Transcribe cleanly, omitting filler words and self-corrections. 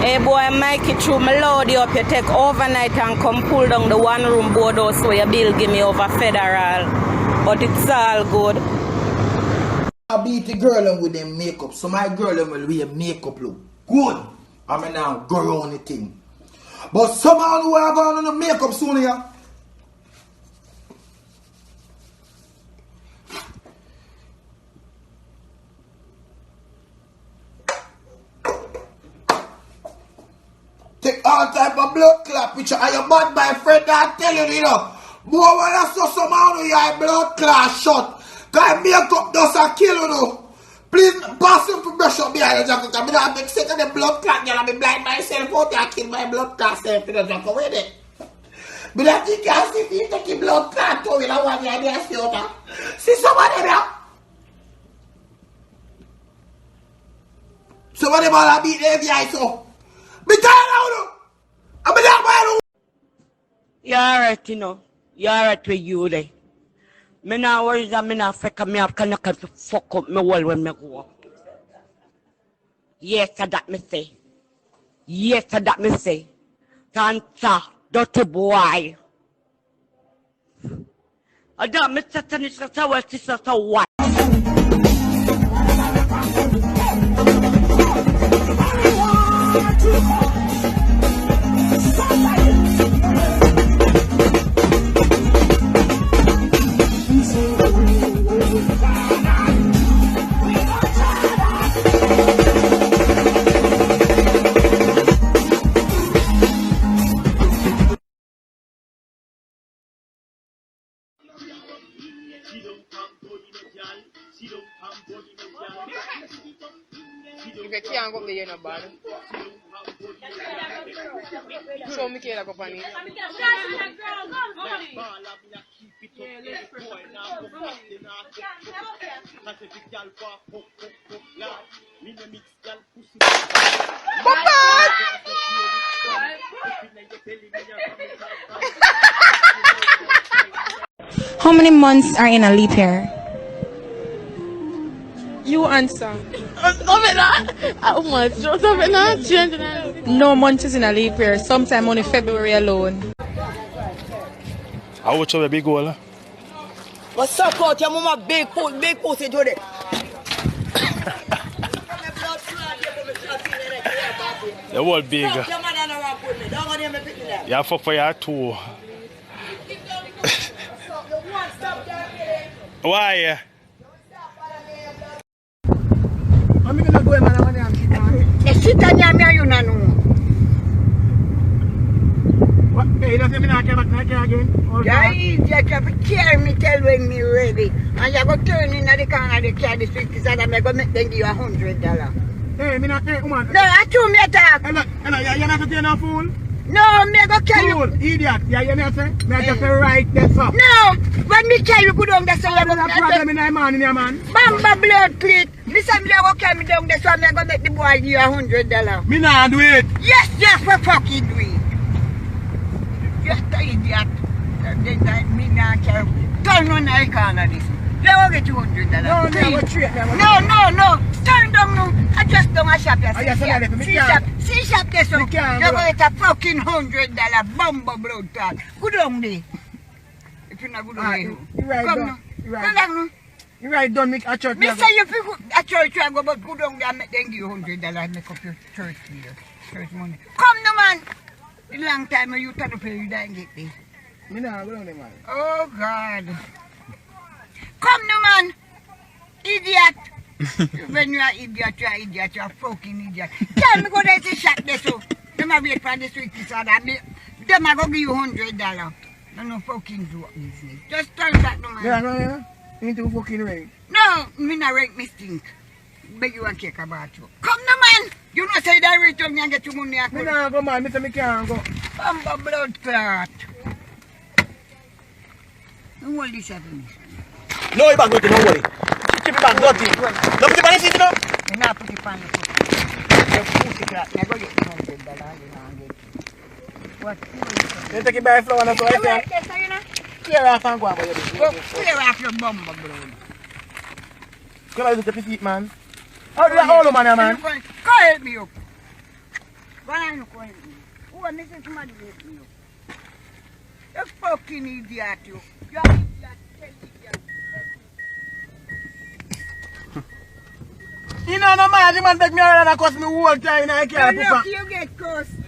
Hey boy, Mikey, through my load you up, you take overnight and come pull down the one room board house where your bill give me over federal. But it's all good. I beat the girl with them makeup, so my girl will wear makeup look good. I mean now go around the thing. But somehow who are going on the makeup soon here. Take all type of blood clot, which are your bad my friend I tell you, you know. Boy, when I saw somehow you have blood clot shot. Cause makeup does a kill you know. Please pass him to brush up behind the jacket. I mean I make sick of the blood clot, girl. I be blind myself out there, I kill my blood clot self in the jacket with it. But I think I see if you take the blood clot to you know what you are see over. See somebody there. Somebody wanna beat the FBI so. Me tired now, I'm not. You're alright, you know. You're alright with you there. Me not worry that me not fake me up can fuck up me wall when me go up. Yes, that me say. Yes, that me say. Cancer, dirty boy. I don't miss that and it's not what it's not what. If you can't go up there, you're not bad. So, me can't go up on it. How many months are in a leap year? You answer. No month is in a leap year. Sometime only February alone. I watch a big goal. What's up, out your mama big pussy to it. The whole big. You fuck for your two. Why? I'm gonna go man. Shit on your you know. What? Hey, don't tell me not come back again. Yeah, you have to carry me till when me ready. And you go turn in the car and the car this week is that I'm going to make them give you $100. Hey, me not hey, woman. No, I told me attack. Hello, you're not a no fool. No, me go carry you. Fool, idiot. Yeah, you know say? Me just right there, sir. No, when me carry you go down there, so you go. There's a problem in your man. Bamba blood cleat. Listen, me go carry me down there, so I'm going to make the boy give you $100. Me not do it. Yes, for fucking do it. Just an idiot. Me not carry. Turn on the corner this. They will get you $100. No. Turn down now. I just don't a shop here. See shop there, so. You will get a fucking $100 bumbo blood clot. Go down there. If you're not good on there. You right down. You right down, make a church. Me say you feel a church, you go, but go down there and make them give you $100 make up your church here. Church money. Come now, man. The long time you try to pay, you don't get there. Me not go down there, man. Oh, God. Come now, man. Idiot. When you are idiot, you're a fucking idiot. Tell me go there to shop there, so. Them a wait for the street to say that. Them a go give you $100. No fucking do business. Just turn back no, man. Yeah. You need to fucking ring. No, me not rank me stink. Beg you and cake about you. Come now, man. You know say that reach me and get your money. Me not go, man. Me say me can't go. Bamba blood clot. Who will this happen? No, you back dirty, don't worry. Keep it back dirty. Don't put it on the seat, you know? Me not put it on the foot. Your pussy clot. Me go get $100. What? You take it by flower and so I say. Clear off and go on. Go clear off your bumba blood. Come on, look at the seat, man. How do that all man, man? Go help me up. Why not calling me? Who are missing somebody with you? You fucking idiot, you. You're an idiot. You know, no man, the man take me around and cost me whole time and I can't Look, you get cursed.